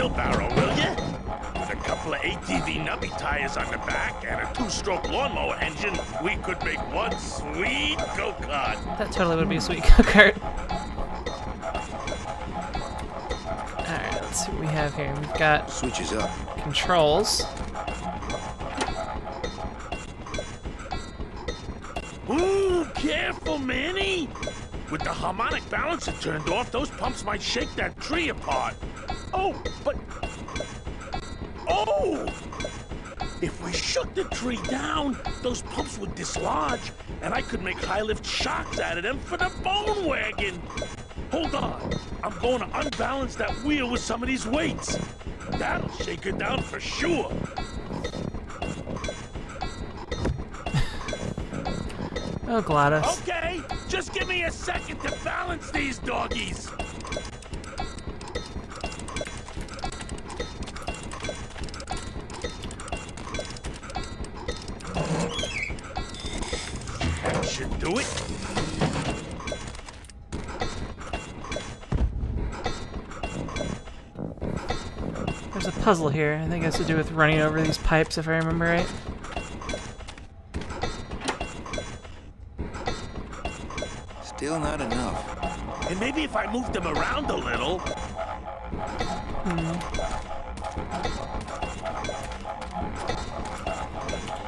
wheelbarrow, will you? With a couple of ATV nubby tires on the back and a 2-stroke lawnmower engine, we could make one sweet go-kart. That totally would be a sweet go-kart. Alright, let's see what we have here. We've got switches up. Controls. Ooh, careful, Manny! With the harmonic balancer turned off, those pumps might shake that tree apart. Oh, but... Oh! If we shook the tree down, those pumps would dislodge, and I could make high-lift shocks out of them for the bone wagon. Hold on. I'm going to unbalance that wheel with some of these weights. That'll shake it down for sure. Oh, Gladys. Okay, just give me a second to balance these doggies. That should do it. There's a puzzle here. I think it has to do with running over these pipes, if I remember right. Still not enough. And maybe if I moved them around a little.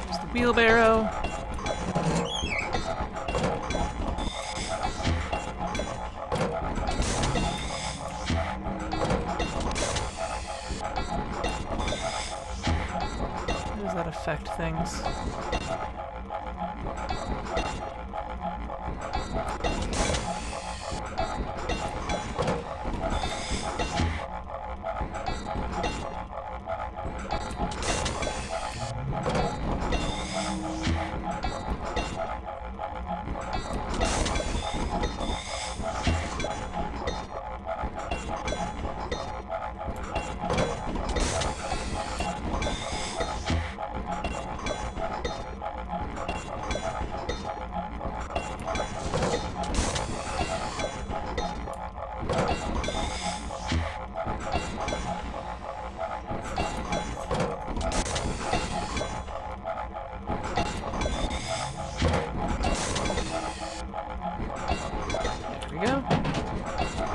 There's the wheelbarrow. How does that affect things?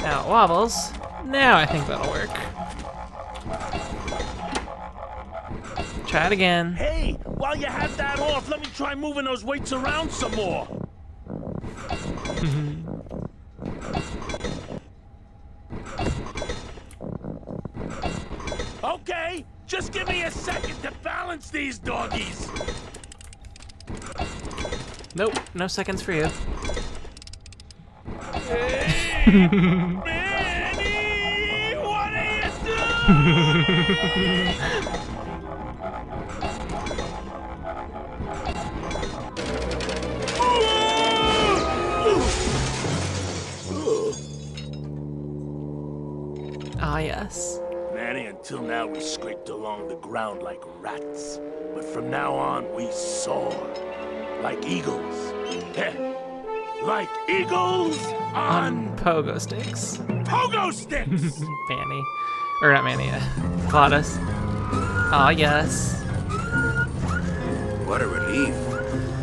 Now it wobbles. Now I think that'll work. Try it again. Hey, while you have that off, let me try moving those weights around some more. Okay, just give me a second to balance these doggies. Nope, no seconds for you. Hey, Manny, what are you doing? Ah, yes. Manny, until now we scraped along the ground like rats. But from now on, we soar. Like eagles. Heh. Like eagles on pogo sticks. Pogo sticks! Manny. Or not Manny, Gladys. Ah, yes. What a relief.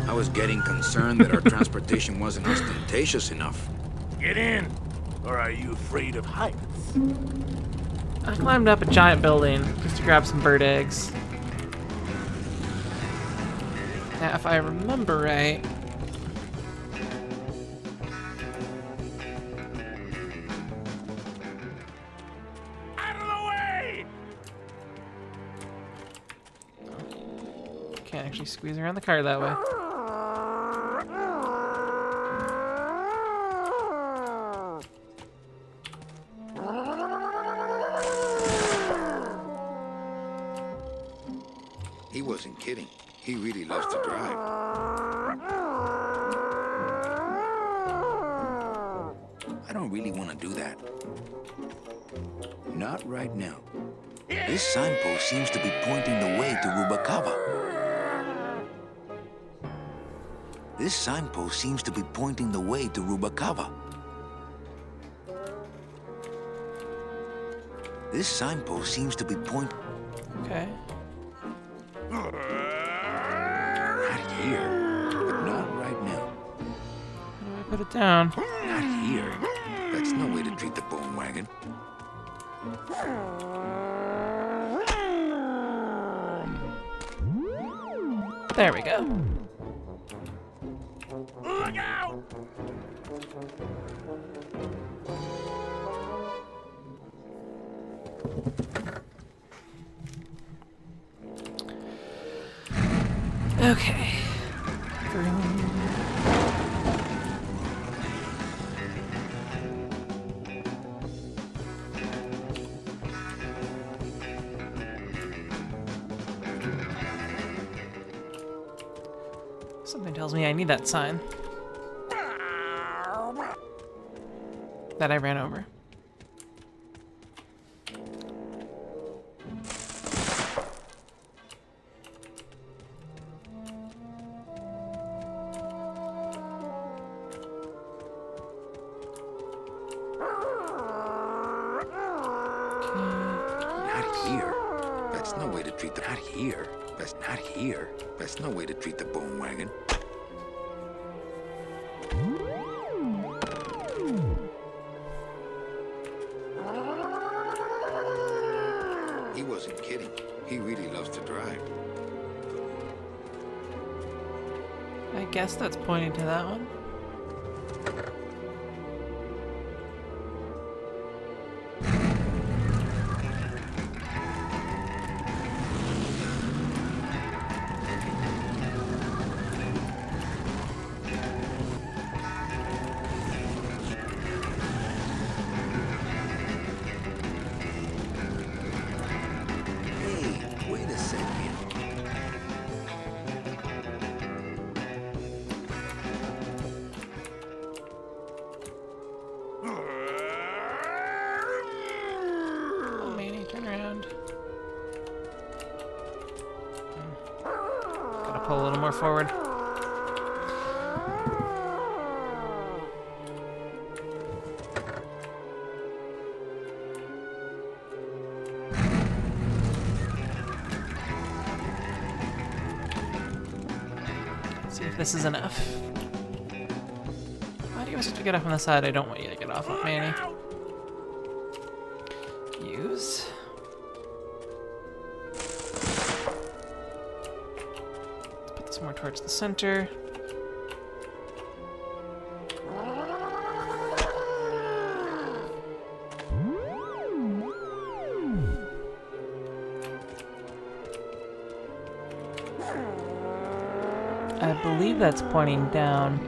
I was getting concerned that our transportation wasn't ostentatious enough. Get in. Or are you afraid of heights? I climbed up a giant building just to grab some bird eggs. Now, if I remember right... Out of the way! Can't actually squeeze around the car that way. He wasn't kidding. He really loves to drive. I don't really want to do that. Not right now. This signpost seems to be pointing the way to Rubacava. This signpost seems to be pointing the way to Rubacava. This signpost seems to be pointing. Okay. Not here. But not right now. How do I put it down? Not here. That's no way to treat the bone wagon. There we go. Look out! Okay. Something tells me I need that sign that I ran over. No way to treat the not here. That's not here. That's no way to treat the bone wagon. He wasn't kidding. He really loves to drive. I guess that's pointing to that one. Pull a little more forward. Let's see if this is enough. Why do you want to get off on the side? I don't want you to get off on Manny. Use. More towards the center. I believe that's pointing down.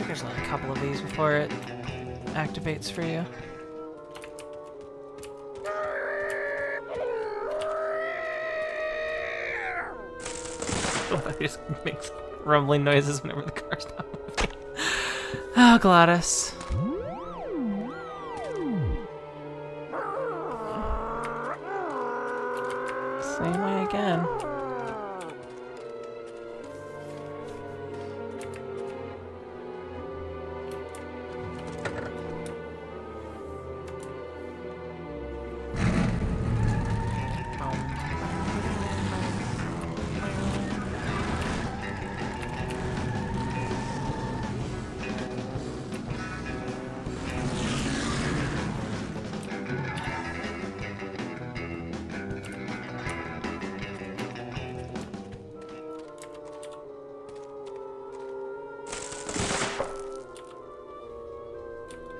There's only a couple of these before it activates for you. It just makes rumbling noises whenever the car stops moving. Oh, Gladys. Same way again.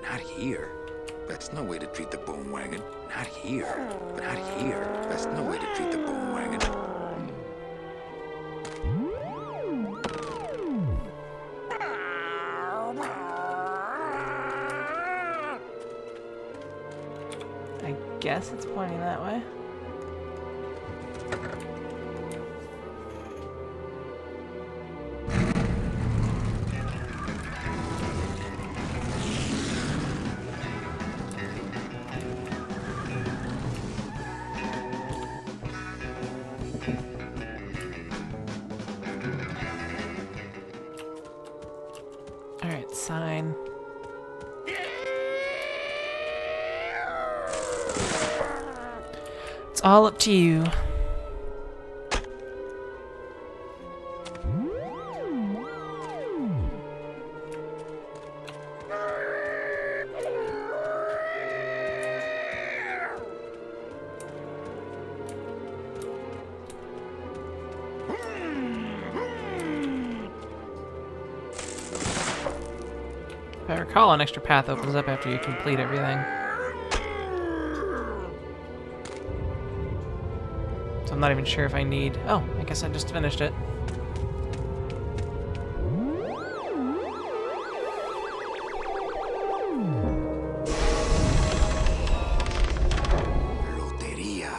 Not here. That's no way to treat the bone wagon. Not here. But not here. That's no way to treat the bone wagon. I guess it's pointing that way. sign. It's all up to you. If I recall, an extra path opens up after you complete everything. So I'm not even sure if I need... Oh, I guess I just finished it. Loteria.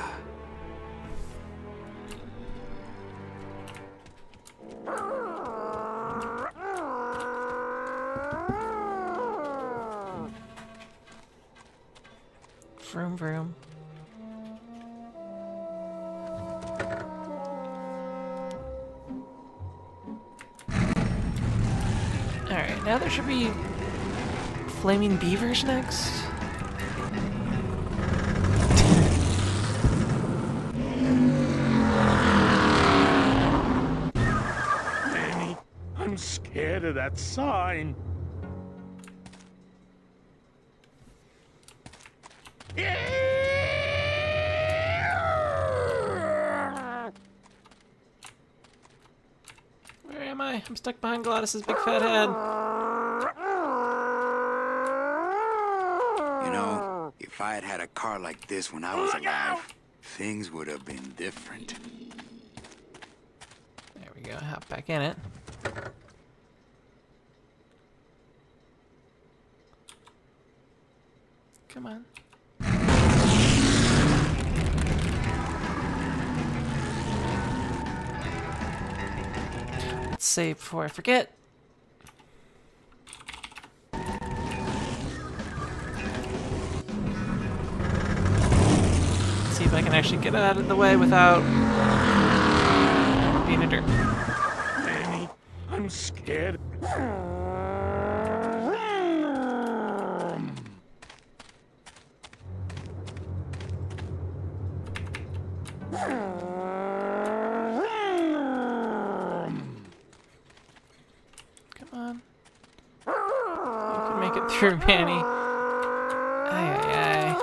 Vroom vroom. Alright, now there should be flaming beavers next. Manny, I'm scared of that sign. Where am I? I'm stuck behind Gladys's big fat head. You know, if I had had a car like this when I was alive, things would have been different. There we go, hop back in it. Come on. Let's save before I forget. See if I can actually get out of the way without being a dirt. Manny, I'm scared. Come on. You can make it through, Manny. Ay, ay, ay.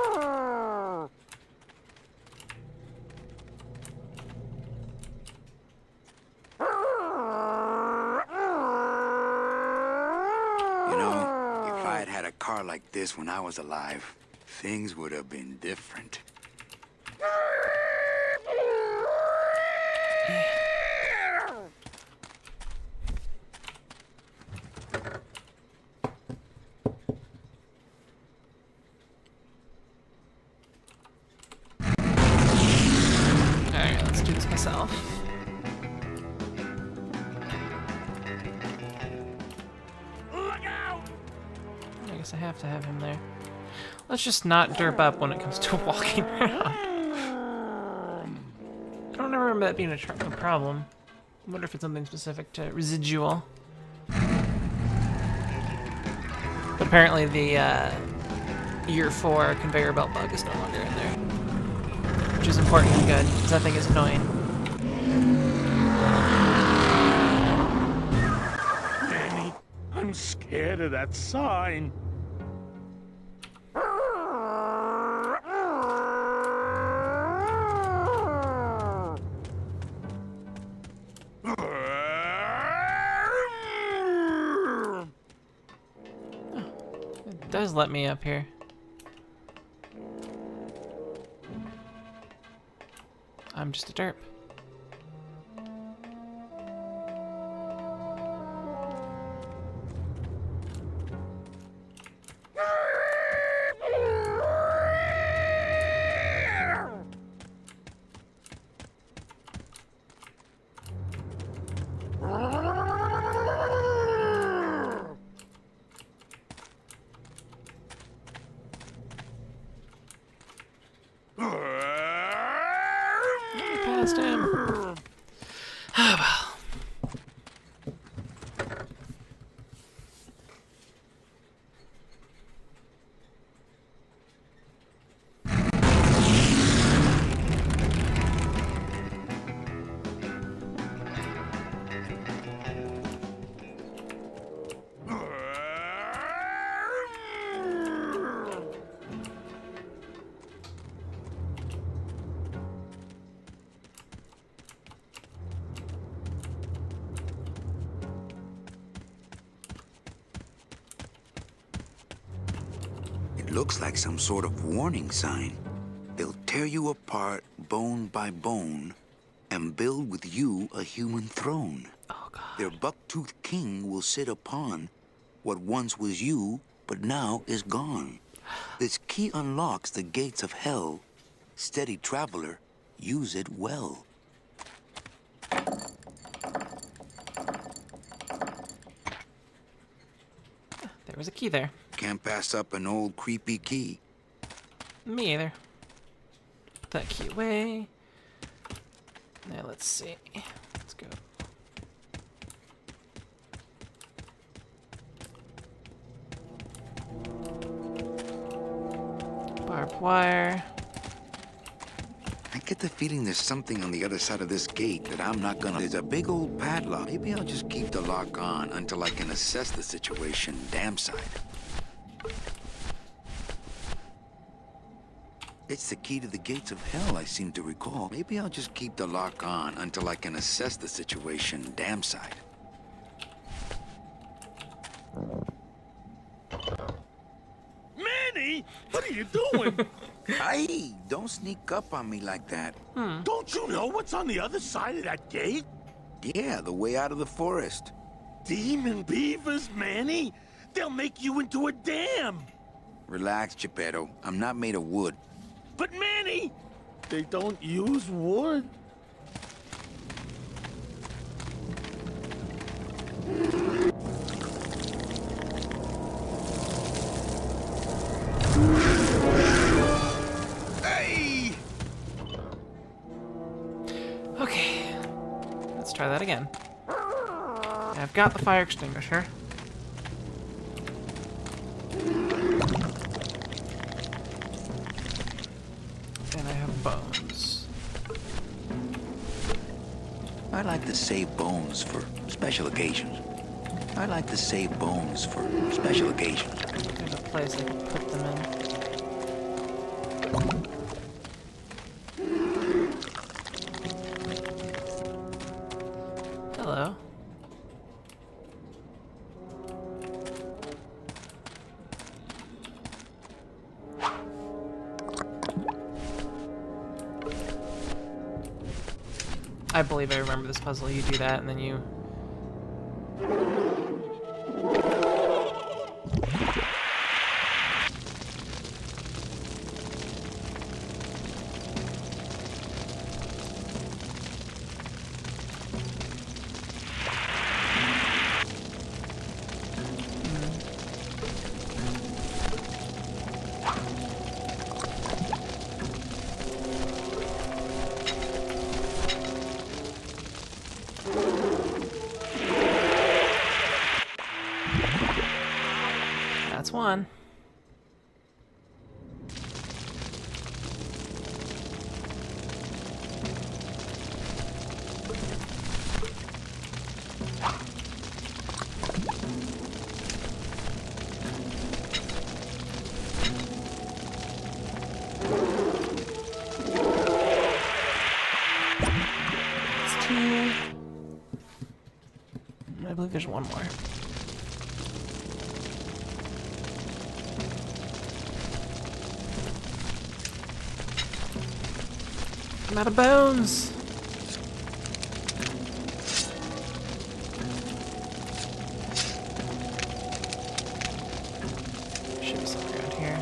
You know, if I had had a car like this when I was alive, things would have been different. Alright, let's do this myself. Look out! I guess I have to have him there. Let's just not derp up when it comes to walking around. I don't ever remember that being a problem. I wonder if it's something specific to residual. But apparently the year 4 conveyor belt bug is no longer in there. Which is important and good, because that thing is annoying. Manny, I'm scared of that sign. It does let me up here. I'm just a derp. Past him. Oh well. Looks like some sort of warning sign. They'll tear you apart bone by bone and build with you a human throne. Oh, God. Their buck-toothed king will sit upon what once was you, but now is gone. This key unlocks the gates of hell. Steady traveler, use it well. There was a key there. Can't pass up an old creepy key. Me either. Put that key away. Now let's see. Let's go. Barbed wire. I get the feeling there's something on the other side of this gate that I'm not gonna... There's a big old padlock. Maybe I'll just keep the lock on until I can assess the situation damn side. It's the key to the gates of hell, I seem to recall. Maybe I'll just keep the lock on until I can assess the situation damn side. Manny, what are you doing? Hey, don't sneak up on me like that. Don't you know what's on the other side of that gate? Yeah, the way out of the forest. Demon beavers, Manny. They'll make you into a dam. Relax, Geppetto. I'm not made of wood. But Manny, they don't use wood. Hey! Okay. Let's try that again. I've got the fire extinguisher. And I have bones. I like to save bones for special occasions. I like to save bones for special occasions. There's a place I can put them in. Hello. I believe I remember this puzzle. You do that, and then you... That's one. That's two. I believe there's one more. I'm out of bones. Should be something around here.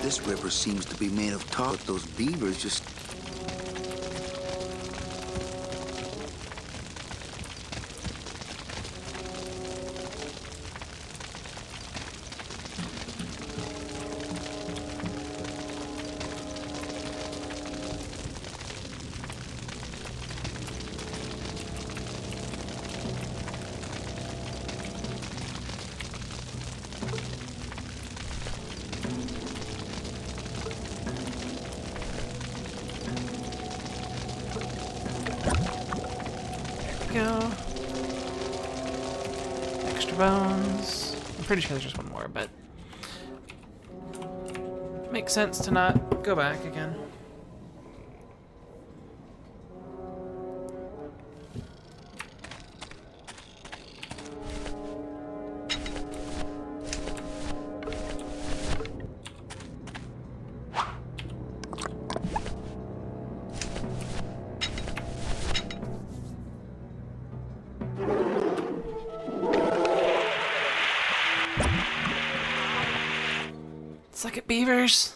This river seems to be made of tar. Those beavers just... Go. Extra bones. I'm pretty sure there's just one more, but makes sense to not go back again. Suck it, beavers.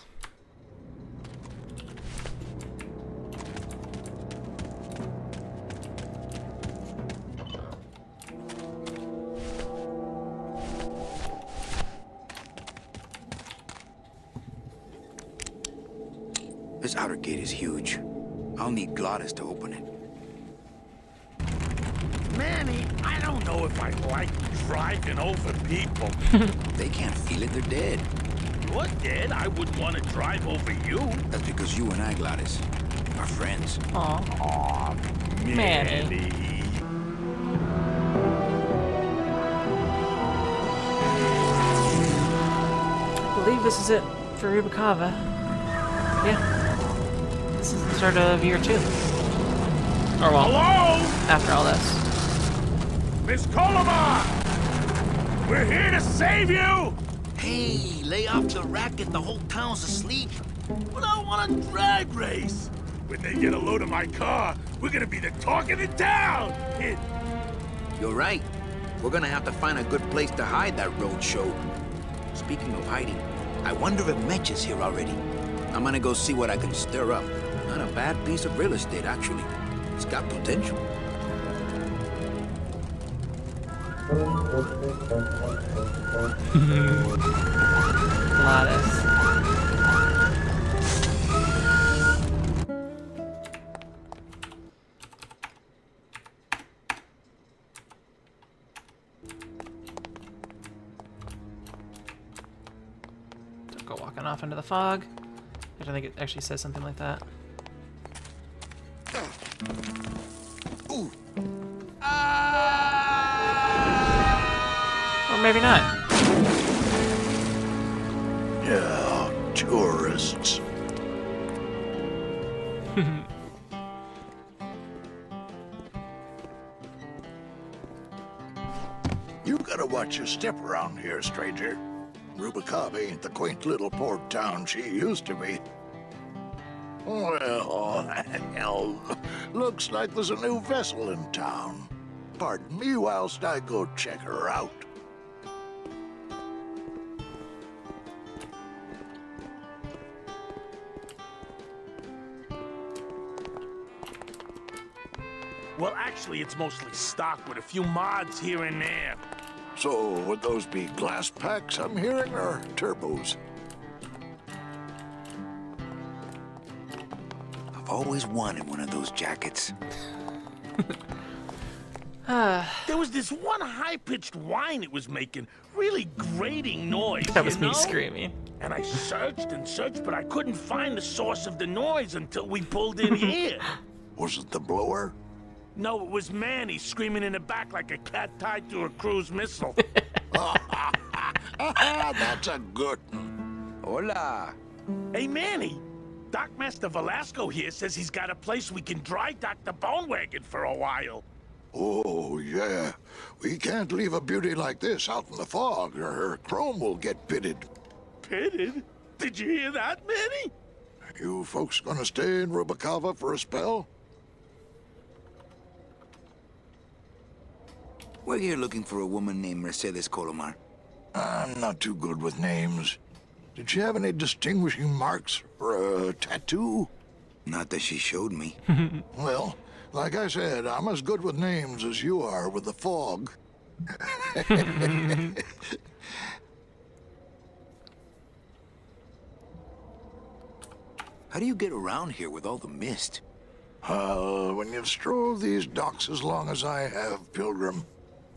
This outer gate is huge. I'll need Glottis to open it. Manny, I don't know if I like driving over people. They can't feel it, they're dead. You're dead. I wouldn't want to drive over you. That's because you and I, Glottis, are friends. Aw. Aw, Manny. I believe this is it for Rubikava. Yeah. This is the start of year 2. Or well, Hello? after all this. Miss Colomar! We're here to save you! Hey, lay off the racket, the whole town's asleep. But I want a drag race. When they get a load of my car, we're gonna be the talk of the town. You're right. We're gonna have to find a good place to hide that road show. Speaking of hiding, I wonder if Mitch is here already. I'm gonna go see what I can stir up. Not a bad piece of real estate, actually. It's got potential. Glottis. Don't go walking off into the fog. I don't think it actually says something like that. Ooh. Or maybe not. Yeah, tourists. You gotta watch your step around here, stranger. Rubikava ain't the quaint little port town she used to be. Well, hell, looks like there's a new vessel in town. Pardon me whilst I go check her out. Well, actually, it's mostly stock with a few mods here and there. So, would those be glass packs I'm hearing, or turbos? I've always wanted one of those jackets. There was this one high-pitched whine it was making, really grating noise, That was you me know? screaming. And I searched and searched, but I couldn't find the source of the noise until we pulled in here. Was it the blower? No, it was Manny screaming in the back like a cat tied to a cruise missile. That's a good one. Hola. Hey, Manny, Dockmaster Velasco here says he's got a place we can dry dock the bone wagon for a while. Oh, yeah. We can't leave a beauty like this out in the fog, or her chrome will get pitted. Pitted? Did you hear that, Manny? You folks gonna stay in Rubikava for a spell? We're here looking for a woman named Mercedes Colomar. I'm not too good with names. Did she have any distinguishing marks or a tattoo? Not that she showed me. Well, like I said, I'm as good with names as you are with the fog. How do you get around here with all the mist? When you've strolled these docks as long as I have, Pilgrim,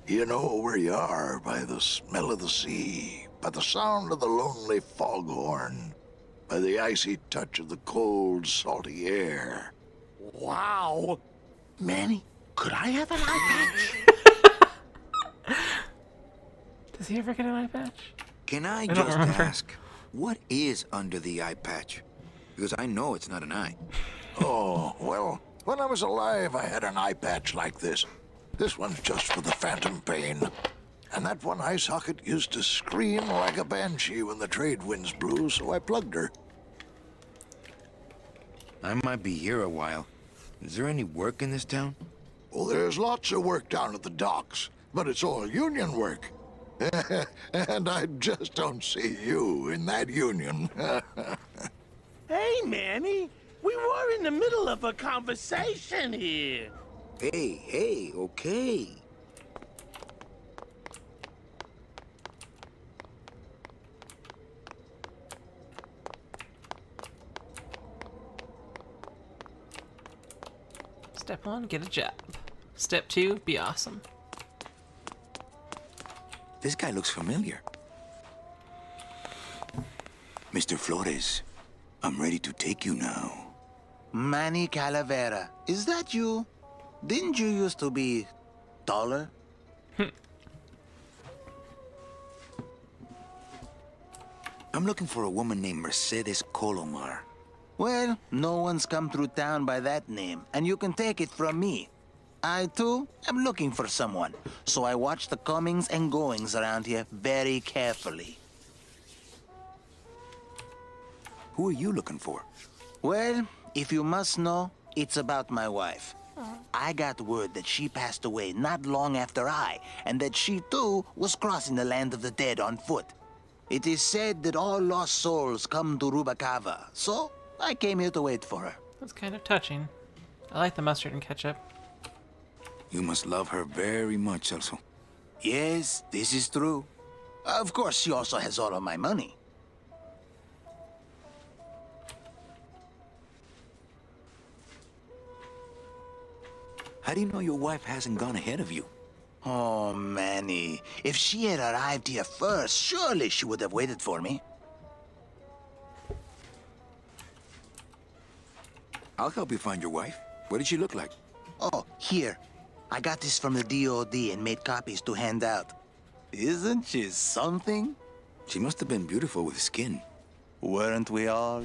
you know where you are by the smell of the sea, by the sound of the lonely foghorn, by the icy touch of the cold, salty air. Wow. Manny, could I have an eye patch? Does he ever get an eye patch? Can I don't just remember. ask, what is under the eye patch? Because I know it's not an eye. Oh, well, when I was alive, I had an eye patch like this. This one's just for the phantom pain. And that one eye socket used to scream like a banshee when the trade winds blew, so I plugged her. I might be here a while. Is there any work in this town? Well, there's lots of work down at the docks, but it's all union work. And I just don't see you in that union. Hey, Manny, we were in the middle of a conversation here. Hey, okay. Step 1, get a job. Step 2, be awesome. This guy looks familiar. Mr. Flores, I'm ready to take you now. Manny Calavera, is that you? Didn't you used to be taller? I'm looking for a woman named Mercedes Colomar. Well, no one's come through town by that name, and you can take it from me. I, too, am looking for someone, so I watch the comings and goings around here very carefully. Who are you looking for? Well, if you must know, it's about my wife. I got word that she passed away not long after I, and that she, too, was crossing the land of the dead on foot. It is said that all lost souls come to Rubacava, so I came here to wait for her. That's kind of touching. I like the mustard and ketchup. You must love her very much, Celso. Yes, this is true. Of course, she also has all of my money. How do you know your wife hasn't gone ahead of you? Oh, Manny. If she had arrived here first, surely she would have waited for me. I'll help you find your wife. What did she look like? Oh, here. I got this from the DOD and made copies to hand out. Isn't she something? She must have been beautiful with skin. Weren't we all?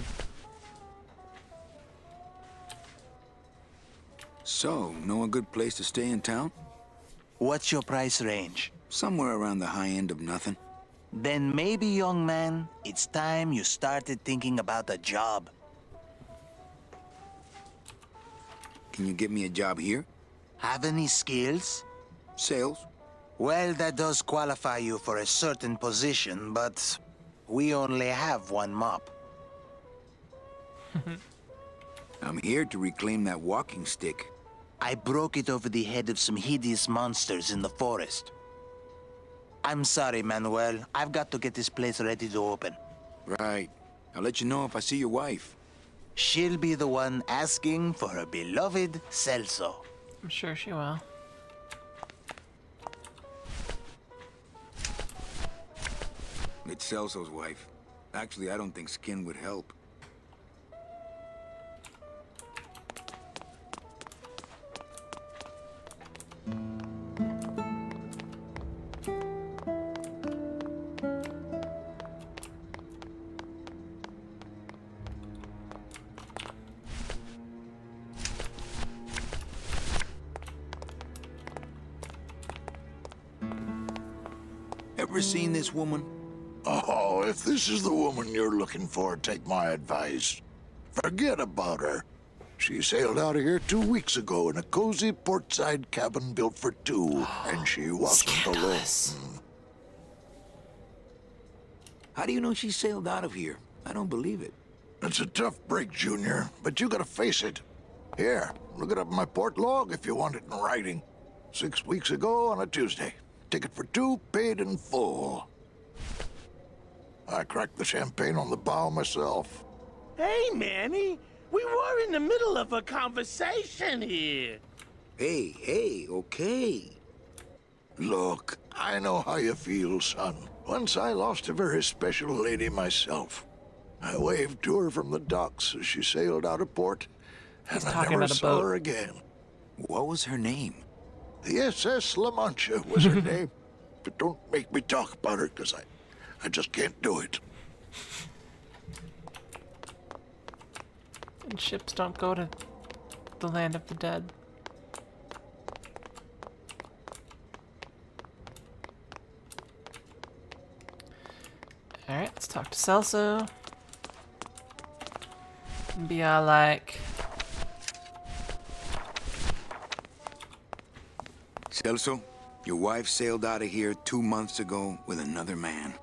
So, know a good place to stay in town? What's your price range? Somewhere around the high end of nothing. Then maybe, young man, it's time you started thinking about a job. Can you get me a job here? Have any skills? Sales? Well, that does qualify you for a certain position, but we only have one mop. I'm here to reclaim that walking stick. I broke it over the head of some hideous monsters in the forest. I'm sorry, Manuel. I've got to get this place ready to open. Right. I'll let you know if I see your wife. She'll be the one asking for her beloved Celso. I'm sure she will. It's Celso's wife. Actually, I don't think skin would help. Ever seen this woman? Oh, if this is the woman you're looking for, take my advice. Forget about her. She sailed out of here 2 weeks ago in a cozy portside cabin built for two, and she wasn't alone. Scandalous. How do you know she sailed out of here? I don't believe it. It's a tough break, Junior, but you gotta face it. Here, look it up in my port log if you want it in writing. 6 weeks ago on a Tuesday. Ticket for two, paid in full. I cracked the champagne on the bow myself. Hey, Manny, we were in the middle of a conversation here. Hey, okay. Look, I know how you feel, son. Once I lost a very special lady myself. I waved to her from the docks as she sailed out of port, and He's I talking never about a saw boat. her again. What was her name? The SS La Mancha was her name. But don't make me talk about her, because I just can't do it. And ships don't go to the land of the dead. Alright, let's talk to Celso. And be all like, Celso, Your wife sailed out of here 2 months ago with another man.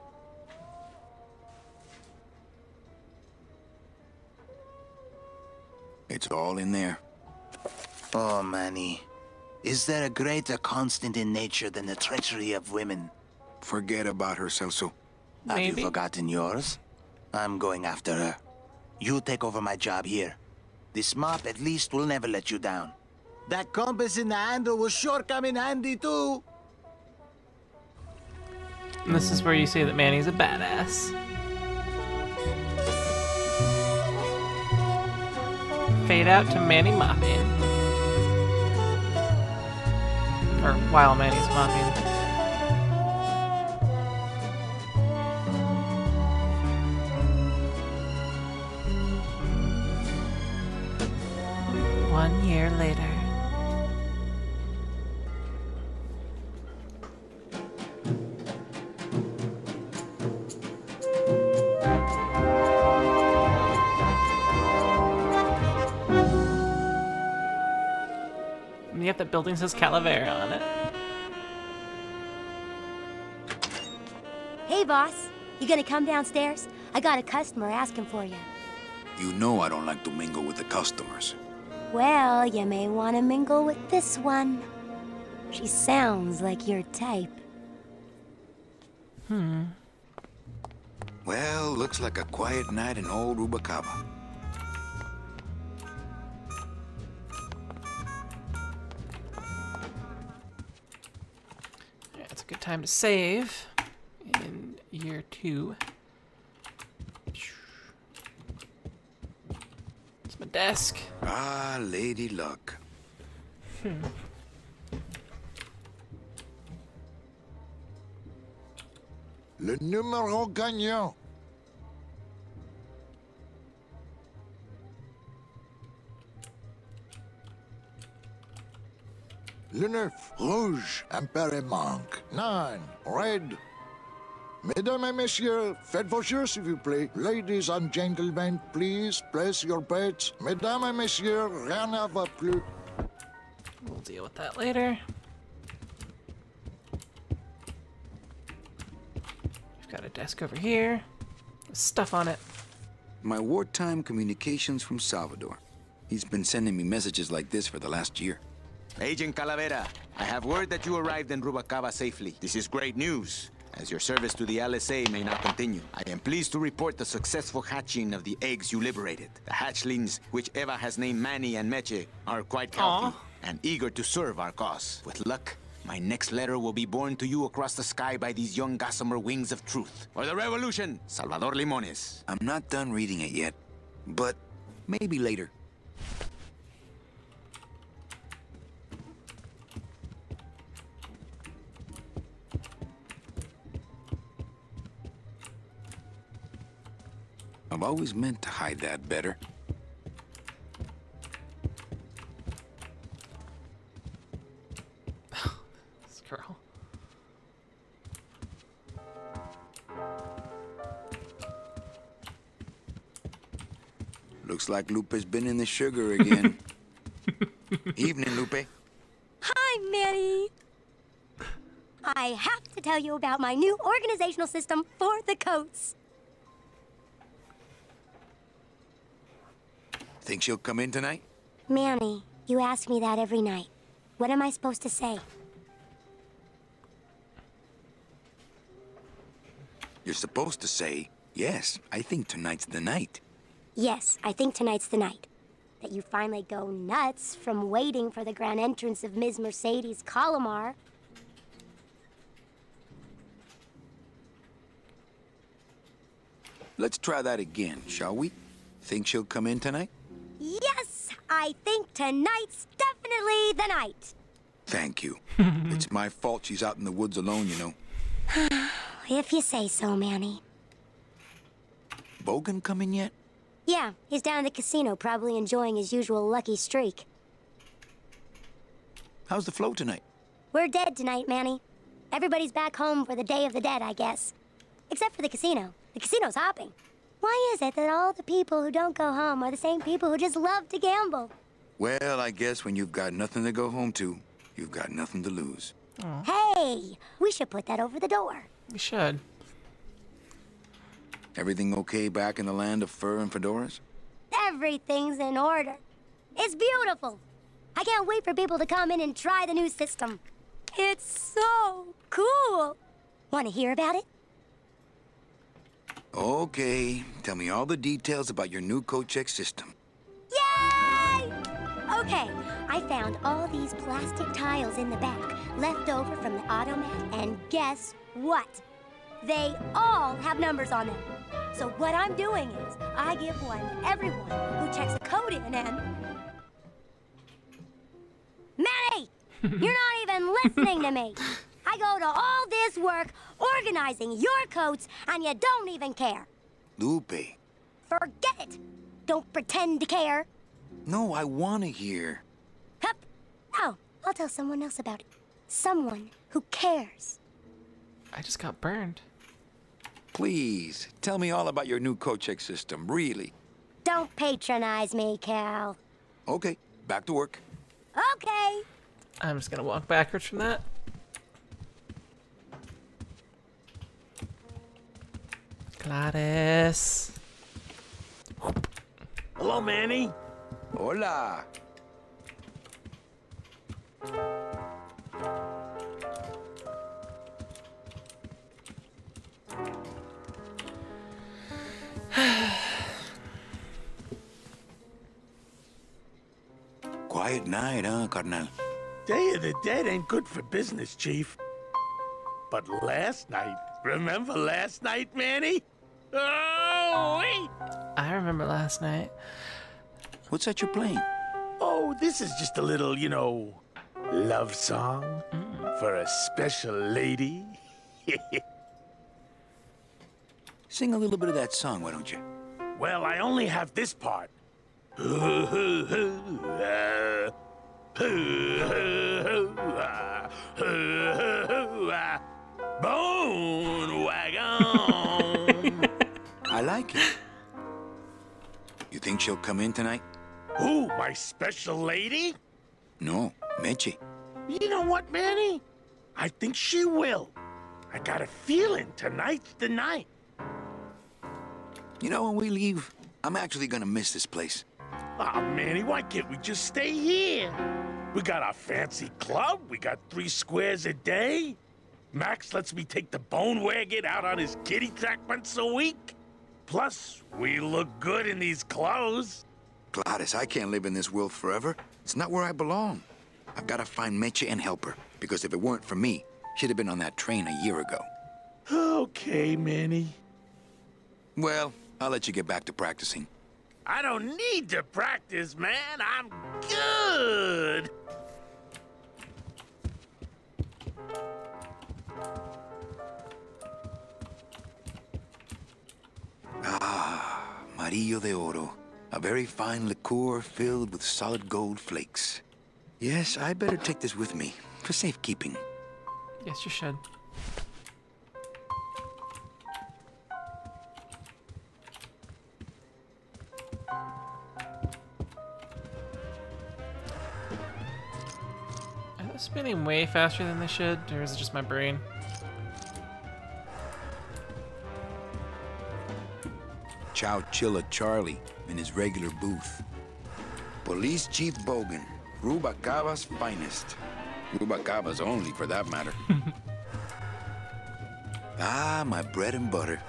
It's all in there. Oh, Manny. Is there a greater constant in nature than the treachery of women? Forget about her, Celso. Have Maybe. you forgotten yours? I'm going after her. You take over my job here. This mop at least will never let you down. That compass in the handle will sure come in handy too. And this is where you see that Manny's a badass. Fade out to Manny mopping. Or while Manny's mopping. One year later. Yep, that building says Calavera on it. Hey, boss. You gonna come downstairs? I got a customer asking for you. You know I don't like to mingle with the customers. Well, you may want to mingle with this one. She sounds like your type. Well, looks like a quiet night in old Rubacava. Yeah, it's a good time to save in year 2. It's my desk. Ah, Lady Luck. Le numéro gagnant. Le 9, rouge, impéré manque. 9, red. Mesdames et messieurs, faites vos jeux s'il vous plaît. Ladies and gentlemen, please place your bets. Mesdames et messieurs, rien ne va plus. We'll deal with that later. We've got a desk over here. With stuff on it. My wartime communications from Salvador. He's been sending me messages like this for the last year. Agent Calavera, I have word that you arrived in Rubacava safely. This is great news, as your service to the LSA may now continue. I am pleased to report the successful hatching of the eggs you liberated. The hatchlings, which Eva has named Manny and Meche, are quite healthy and eager to serve our cause. With luck, my next letter will be borne to you across the sky by these young gossamer wings of truth. For the revolution, Salvador Limones. I'm not done reading it yet, but maybe later. I've always meant to hide that better. This girl. Looks like Lupe's been in the sugar again. Evening, Lupe. Hi, Manny. I have to tell you about my new organizational system for the coats. Think she'll come in tonight? Manny, you ask me that every night. What am I supposed to say? You're supposed to say, yes, I think tonight's the night. Yes, I think tonight's the night. That you finally go nuts from waiting for the grand entrance of Ms. Mercedes Colomar. Let's try that again, shall we? Think she'll come in tonight? Yes, I think tonight's definitely the night. Thank you. It's my fault she's out in the woods alone, you know. If you say so, Manny. Bogan come in yet? Yeah, he's down at the casino, probably enjoying his usual lucky streak. How's the flow tonight? We're dead tonight, Manny. Everybody's back home for the Day of the Dead, I guess. Except for the casino. The casino's hopping. Why is it that all the people who don't go home are the same people who just love to gamble? Well, I guess when you've got nothing to go home to, you've got nothing to lose. Hey, we should put that over the door. We should. Everything okay back in the land of fur and fedoras? Everything's in order. It's beautiful. I can't wait for people to come in and try the new system. It's so cool. Want to hear about it? Okay, tell me all the details about your new coat check system. Yay! Okay, I found all these plastic tiles in the back, left over from the automat, and guess what? They all have numbers on them. So what I'm doing is, I give one to everyone who checks the code in and... Manny! You're not even listening to me! I go to all this work organizing your coats, and you don't even care. Lupe. Forget it! Don't pretend to care. No, I want to hear. Hup! Oh, I'll tell someone else about it. Someone who cares. I just got burned. Please, tell me all about your new coat check system, really. Don't patronize me, Cal. Okay, back to work. Okay. I'm just gonna walk backwards from that. Gladys. Hello, Manny. Hola. Quiet night, huh, carnal? Day of the Dead ain't good for business, Chief. But last night, remember last night, Manny? Oh, wait! I remember last night. What's that you're playing? Oh, this is just a little, you know, love song for a special lady. Sing a little bit of that song, why don't you? Well, I only have this part. Bone wagon. I like it. You think she'll come in tonight? Who, my special lady? No, Meche. You know what, Manny? I think she will. I got a feeling tonight's the night. You know, when we leave, I'm actually gonna miss this place. Aw, Manny, why can't we just stay here? We got our fancy club, we got 3 squares a day. Max lets me take the bone wagon out on his kitty track once a week. Plus, we look good in these clothes. Gladys, I can't live in this world forever. It's not where I belong. I've gotta find Meche and help her, because if it weren't for me, she'd have been on that train a year ago. Okay, Manny. Well, I'll let you get back to practicing. I don't need to practice, man. I'm good. Amarillo de Oro. A very fine liqueur filled with solid gold flakes. Yes, I better take this with me for safekeeping. Yes, you should. Are they spinning way faster than they should, or is it just my brain? Chowchilla Charlie in his regular booth. Police Chief Bogan, Rubacava's finest. Rubacava's only, for that matter. Ah, my bread and butter.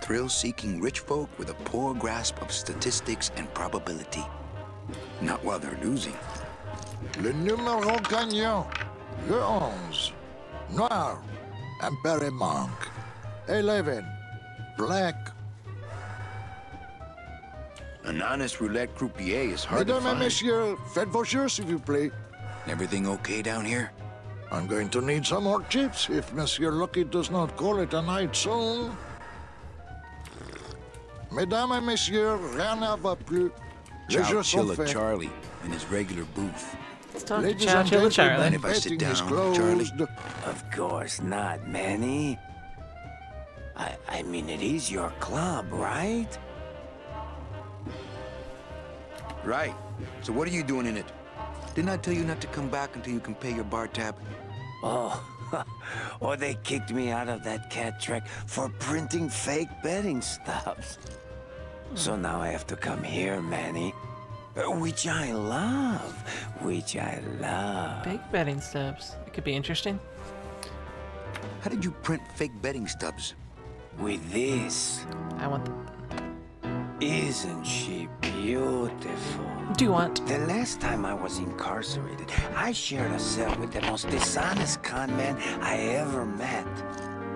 Thrill-seeking rich folk with a poor grasp of statistics and probability. Not while they're losing. Le numéro gagnant, le 11. Noir, Imperi Monk. 11, Black. An honest roulette croupier is hard to Mesdames et find. messieurs, faites vos jeux, s'il vous plaît. Everything okay down here? I'm going to need some more chips if Monsieur Lucky does not call it a night soon. Mesdames et messieurs, rien ne va plus. Les jeux sont Chowchilla faits. Charlie in his regular booth. Let's talk to Ladies Chow and Chilla gentlemen, Charlie. Mind if I sit betting is down, closed. Charlie? Of course not, Manny. I mean, it is your club, right? Right. So what are you doing in it? Didn't I tell you not to come back until you can pay your bar tab? Oh, or they kicked me out of that cat track for printing fake betting stubs. So now I have to come here, Manny. Which I love. Which I love. Fake betting stubs. It could be interesting. How did you print fake betting stubs? With this. I want the... Isn't she beautiful? Do you want? The last time I was incarcerated, I shared a cell with the most dishonest con man I ever met.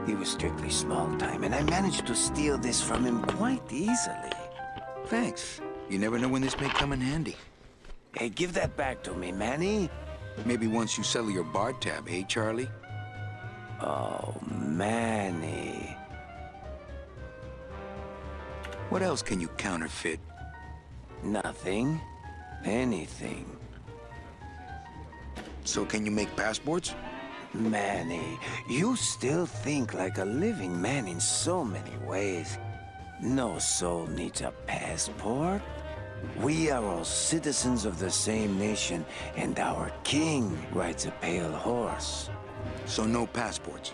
He was strictly small time, and I managed to steal this from him quite easily. Thanks. You never know when this may come in handy. Hey, give that back to me, Manny. Maybe once you settle your bar tab, eh, Charlie? Oh, Manny. What else can you counterfeit? Nothing. Anything. So can you make passports? Manny, you still think like a living man in so many ways. No soul needs a passport. We are all citizens of the same nation, and our king rides a pale horse. So no passports?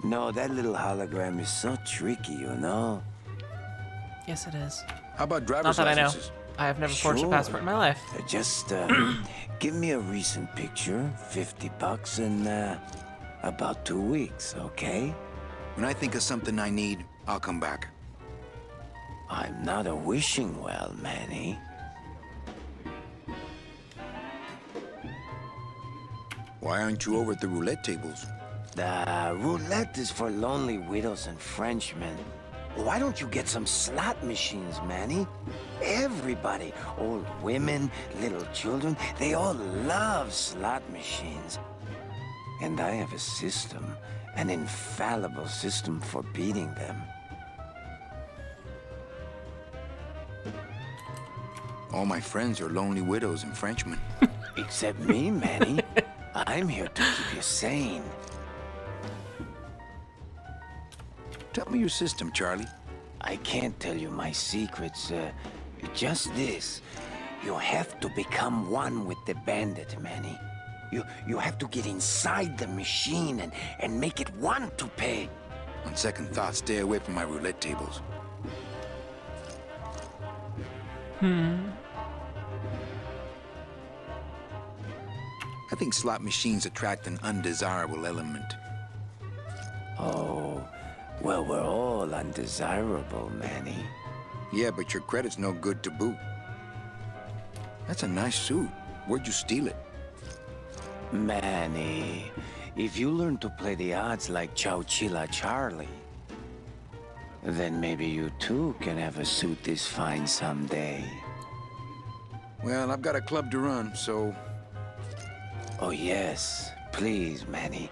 No, that little hologram is so tricky, you know? Yes, it is. How about driver's Not that licenses? I know. I have never forged a Sure. passport in my life. Just, give me a recent picture, $50 in, about 2 weeks, okay? When I think of something I need, I'll come back. I'm not a wishing well, Manny. Why aren't you over at the roulette tables? The roulette is for lonely widows and Frenchmen. Why don't you get some slot machines, Manny? Everybody, old women, little children, they all love slot machines. And I have a system, an infallible system for beating them. All my friends are lonely widows and Frenchmen. Except me, Manny. I'm here to keep you sane. Tell me your system, Charlie. I can't tell you my secrets. Just this. You have to become one with the bandit, Manny. You have to get inside the machine and make it want to pay. On second thought, stay away from my roulette tables. I think slot machines attract an undesirable element. Oh, well, we're all undesirable, Manny. Yeah, but your credit's no good to boot. That's a nice suit. Where'd you steal it? Manny, if you learn to play the odds like Chowchilla Charlie, then maybe you too can have a suit this fine someday. Well, I've got a club to run, so... Oh yes, please, Manny.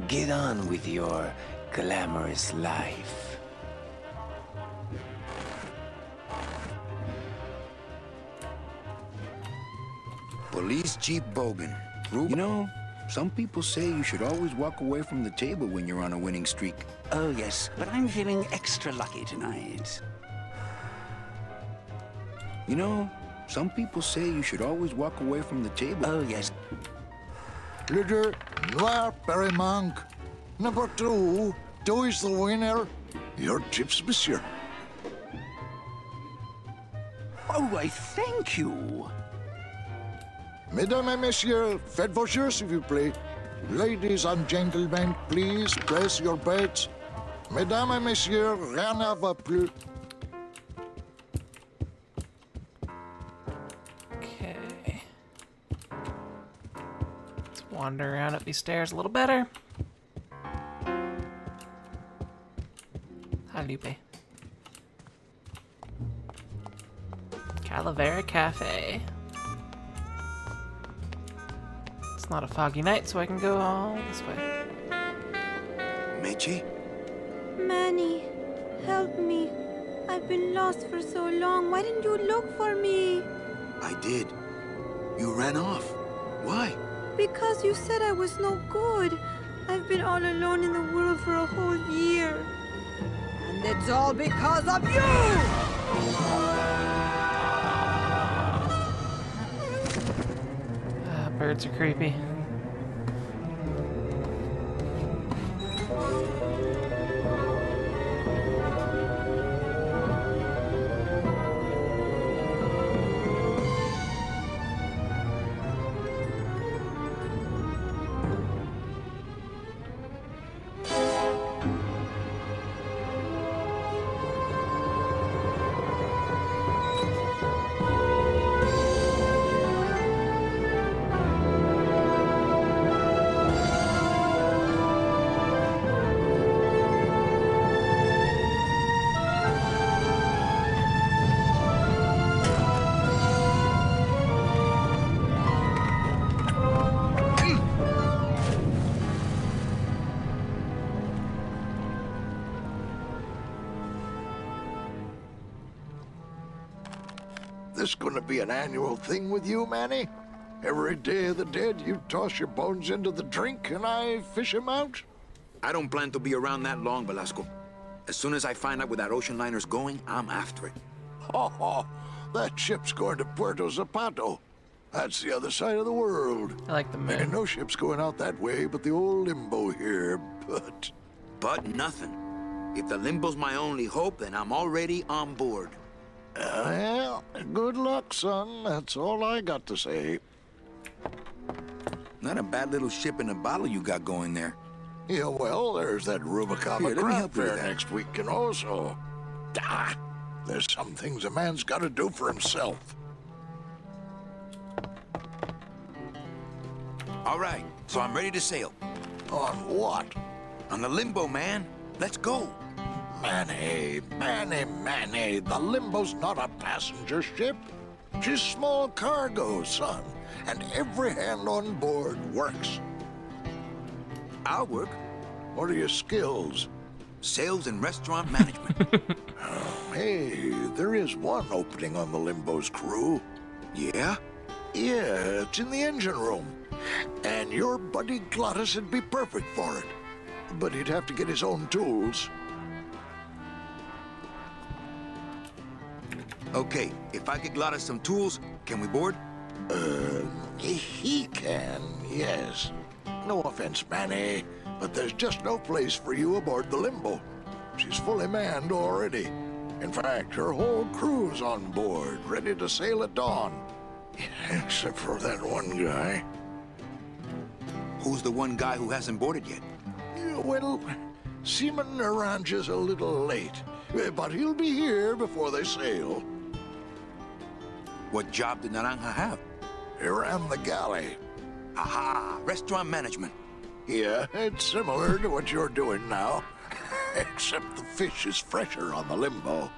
Get on with your glamorous life. Police Jeep Bogan. You know, some people say you should always walk away from the table when you're on a winning streak. Oh, yes, but I'm feeling extra lucky tonight. You know, some people say you should always walk away from the table. Oh, yes. Leader, Noir Perrimanque. Number 2 is the winner. Your tips, monsieur. Oh, I thank you. Mesdames et messieurs, faites vos jeux, s'il vous plaît. Ladies and gentlemen, please place your bets. Mesdames et messieurs, rien ne va plus. Okay. Let's wander around up these stairs a little better. Hi, Lupe. Calavera Cafe. It's not a foggy night, so I can go all this way. Meche? Manny, help me. I've been lost for so long. Why didn't you look for me? I did. You ran off. Why? Because you said I was no good. I've been all alone in the world for a whole year. And it's all because of you! Birds are creepy. This gonna be an annual thing with you, Manny? Every Day of the Dead, you toss your bones into the drink and I fish 'em out? I don't plan to be around that long, Velasco. As soon as I find out where that ocean liner's going, I'm after it. Oh, that ship's going to Puerto Zapato. That's the other side of the world. I like the moon. Ain't no ships going out that way but the old Limbo here, But nothing. If the Limbo's my only hope, then I'm already on board. Well, good luck, son. That's all I got to say. Not a bad little ship in a bottle you got going there. Yeah, well, there's that Rubicava Here, let me craft help you with fair that. next week, and also... there's some things a man's got to do for himself. All right, so I'm ready to sail. On what? On the Limbo, man. Let's go. Manny, the Limbo's not a passenger ship. She's small cargo, son. And every hand on board works. I'll work. What are your skills? Sales and restaurant management. Hey, there is one opening on the Limbo's crew. Yeah? Yeah, it's in the engine room. And your buddy Glottis would be perfect for it. But he'd have to get his own tools. Okay, if I get Glottis some tools, can we board? He can, yes. No offense, Manny, but there's just no place for you aboard the Limbo. She's fully manned already. In fact, her whole crew's on board, ready to sail at dawn. Except for that one guy. Who's the one guy who hasn't boarded yet? Yeah, well, Seaman Naranja's a little late, but he'll be here before they sail. What job did Naranja have? He ran the galley. Aha, restaurant management. Yeah, it's similar to what you're doing now, except the fish is fresher on the Limbo.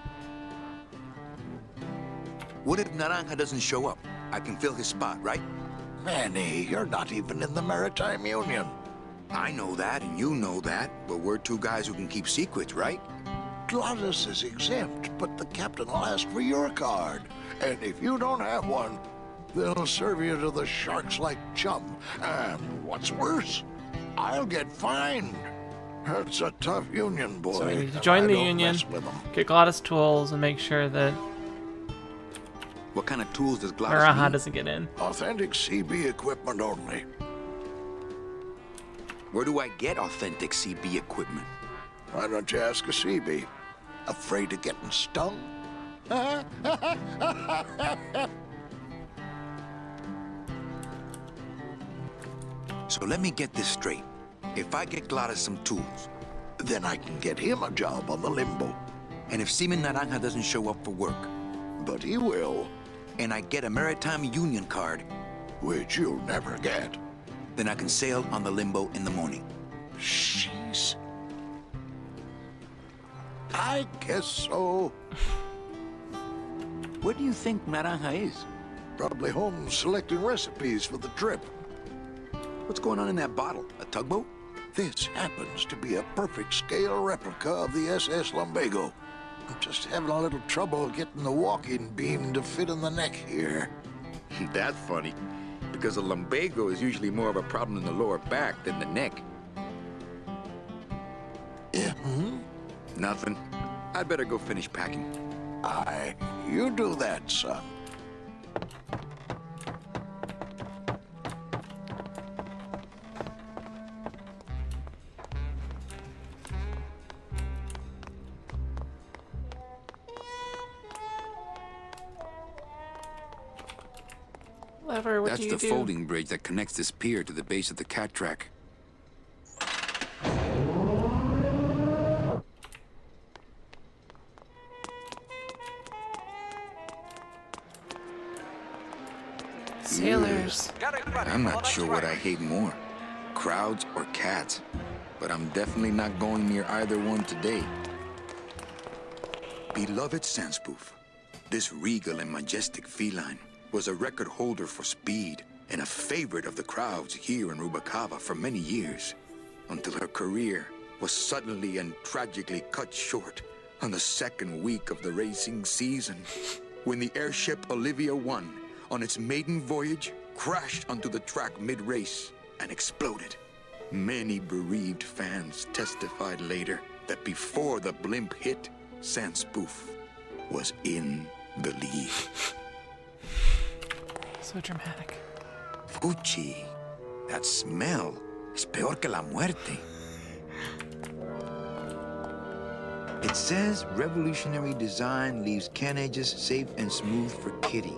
What if Naranja doesn't show up? I can fill his spot, right? Manny, you're not even in the Maritime Union. I know that, and you know that, but we're two guys who can keep secrets, right? Glottis is exempt, but the captain will ask for your card. And if you don't have one, they'll serve you to the sharks like chum. And what's worse, I'll get fined. It's a tough union, boy. So we need to join the union, with them. get Glottis tools, and make sure that What kind of tools does Glottis Naranja need? doesn't get in. Authentic CB equipment only. Where do I get authentic CB equipment? Why don't you ask a CB? Afraid of getting stung? So let me get this straight. If I get Glottis some tools, Then I can get him a job on the Limbo. and if Seaman Naranja doesn't show up for work, But he will, and I get a Maritime Union card, which you'll never get. then I can sail on the Limbo in the morning. Jeez. I guess so. Where do you think Naranja is? Probably home selecting recipes for the trip. What's going on in that bottle? A tugboat? This happens to be a perfect scale replica of the SS Lumbago. I'm just having a little trouble getting the walking beam to fit in the neck here. That's funny, because a lumbago is usually more of a problem in the lower back than the neck. Yeah, Nothing. I'd better go finish packing. Aye, you do that, son. Clever, what That's do you the do? folding bridge that connects this pier to the base of the cat track. Sailors. I'm not sure what I hate more, crowds or cats, but I'm definitely not going near either one today. Beloved Sandspoof, this regal and majestic feline was a record holder for speed and a favorite of the crowds here in Rubacava for many years, until her career was suddenly and tragically cut short on the second week of the racing season, when the airship Olivia 1, on its maiden voyage, crashed onto the track mid-race and exploded. Many bereaved fans testified later that before the blimp hit, Sandspoof was in the lead. So dramatic. Fuchi, that smell es peor que la muerte. It says revolutionary design leaves can edges safe and smooth for Kitty.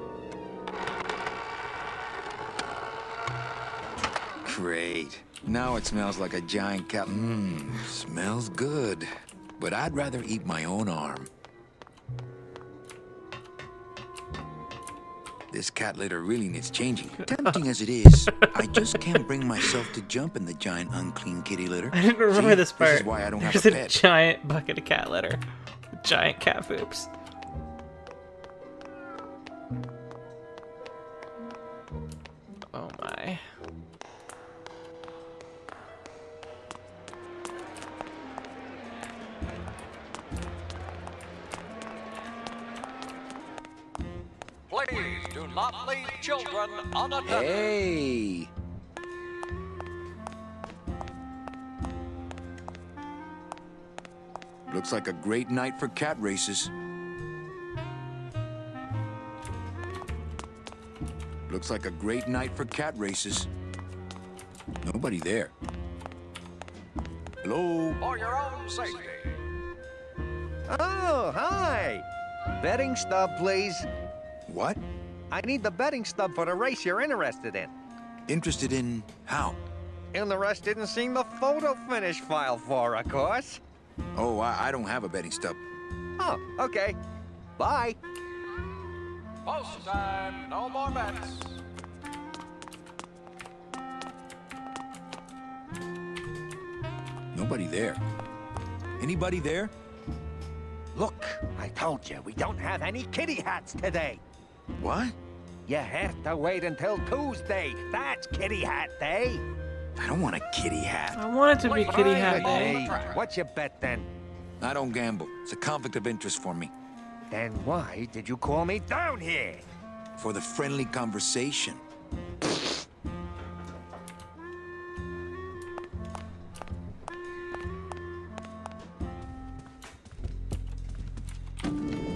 Great. Now it smells like a giant cat. Smells good. But I'd rather eat my own arm. This cat litter really needs changing. Tempting as it is, I just can't bring myself to jump in the giant unclean kitty litter. I didn't remember this part. This is why I don't There's have a a pet. giant bucket of cat litter. Giant cat poops. Oh my. Please do not leave children unattended. Hey! Looks like a great night for cat races. Looks like a great night for cat races. Nobody there. Hello? For your own safety. Oh, hi! Betting stub, please. What? I need the betting stub for the race you're interested in. Interested in how? Interested in seeing the photo finish file for, of course. Oh, I don't have a betting stub. Oh, okay. Bye. Post time, no more bets. Nobody there. Anybody there? Look, I told you, we don't have any kitty hats today. What? You have to wait until Tuesday. That's kitty hat day. I don't want a kitty hat. I want it to be kitty hat day. Hey, what's your bet then? I don't gamble. It's a conflict of interest for me. Then why did you call me down here? For the friendly conversation.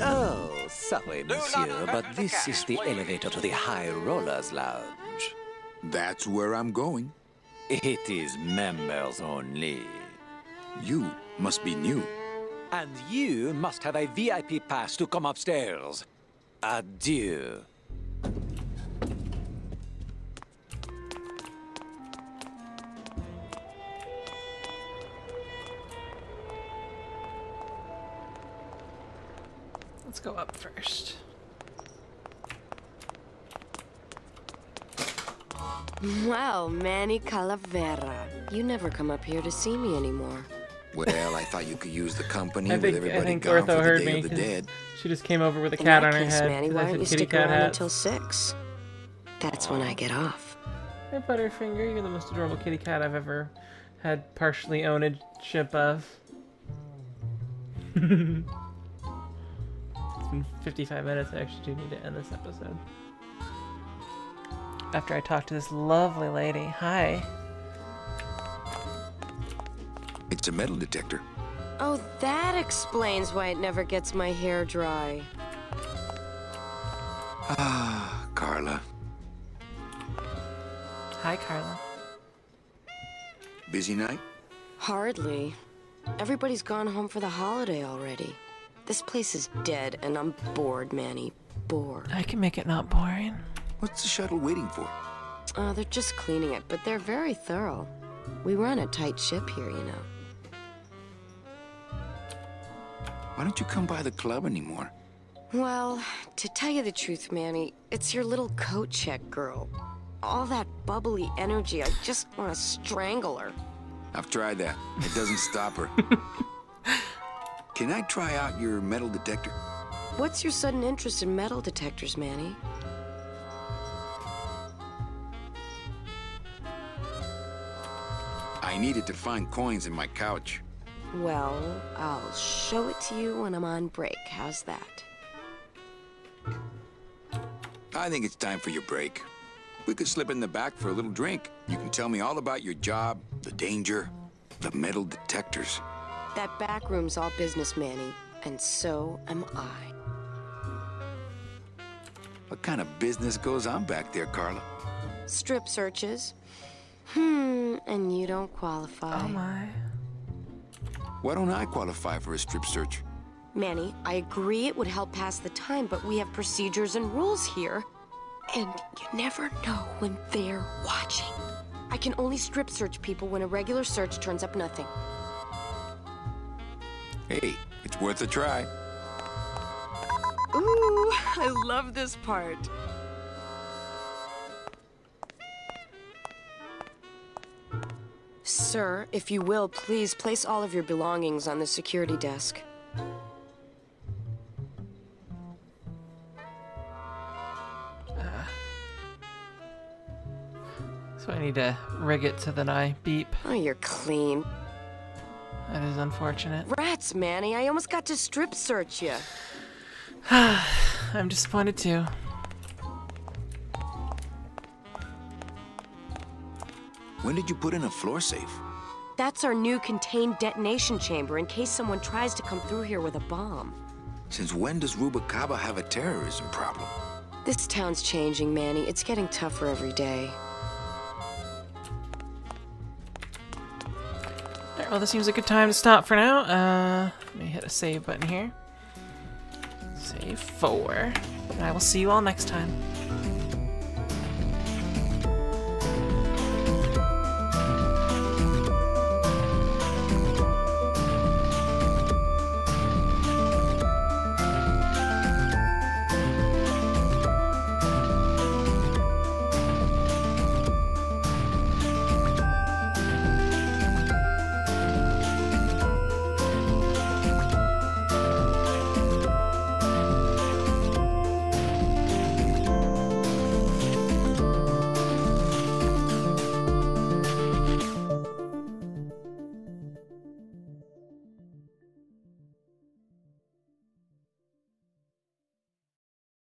Oh, sorry, monsieur, but this is the elevator to the High Rollers Lounge. That's where I'm going. It is members only. You must be new. And you must have a VIP pass to come upstairs. Adieu. Let's go up first. Wow, Manny Calavera. You never come up here to see me anymore. Well, I thought you could use the company I with think everybody gone Ortho for the heard Day me of the 'cause Dead. she just came over with a In cat that on her case, head. Manny, 'cause why I don't said you kitty stick cat around hat. until 6? That's when I get off. Hey, Butterfinger, you're the most adorable kitty cat I've ever had partially ownership of. It's been 55 minutes. I actually do need to end this episode. After I talk to this lovely lady. Hi. It's a metal detector. Oh, that explains why it never gets my hair dry. Ah, Carla. Hi, Carla. Busy night? Hardly. Everybody's gone home for the holiday already. This place is dead, and I'm bored, Manny. Bored. I can make it not boring. What's the shuttle waiting for? They're just cleaning it, but they're very thorough. We run a tight ship here, you know. Why don't you come by the club anymore? Well, to tell you the truth, Manny, it's your little coat check girl. All that bubbly energy, I just want to strangle her. I've tried that. It doesn't stop her. Can I try out your metal detector? What's your sudden interest in metal detectors, Manny? I needed to find coins in my couch. Well, I'll show it to you when I'm on break. How's that? I think it's time for your break. We could slip in the back for a little drink. You can tell me all about your job, the danger, the metal detectors. That back room's all business, Manny, and so am I. What kind of business goes on back there, Carla? Strip searches. And you don't qualify. Oh my. Why don't I qualify for a strip search? Manny, I agree it would help pass the time, but we have procedures and rules here. And you never know when they're watching. I can only strip search people when a regular search turns up nothing. Hey, it's worth a try. Ooh, I love this part. Sir, if you will, please place all of your belongings on the security desk. So I need to rig it so that I beep. Oh, you're clean. That is unfortunate. Rats, Manny, I almost got to strip search you. I'm disappointed too. When did you put in a floor safe? That's our new contained detonation chamber in case someone tries to come through here with a bomb. Since when does Rubacaba have a terrorism problem? This town's changing, Manny. It's getting tougher every day. Alright, well, this seems a good time to stop for now. Let me hit a save button here. Save 4. And I will see you all next time.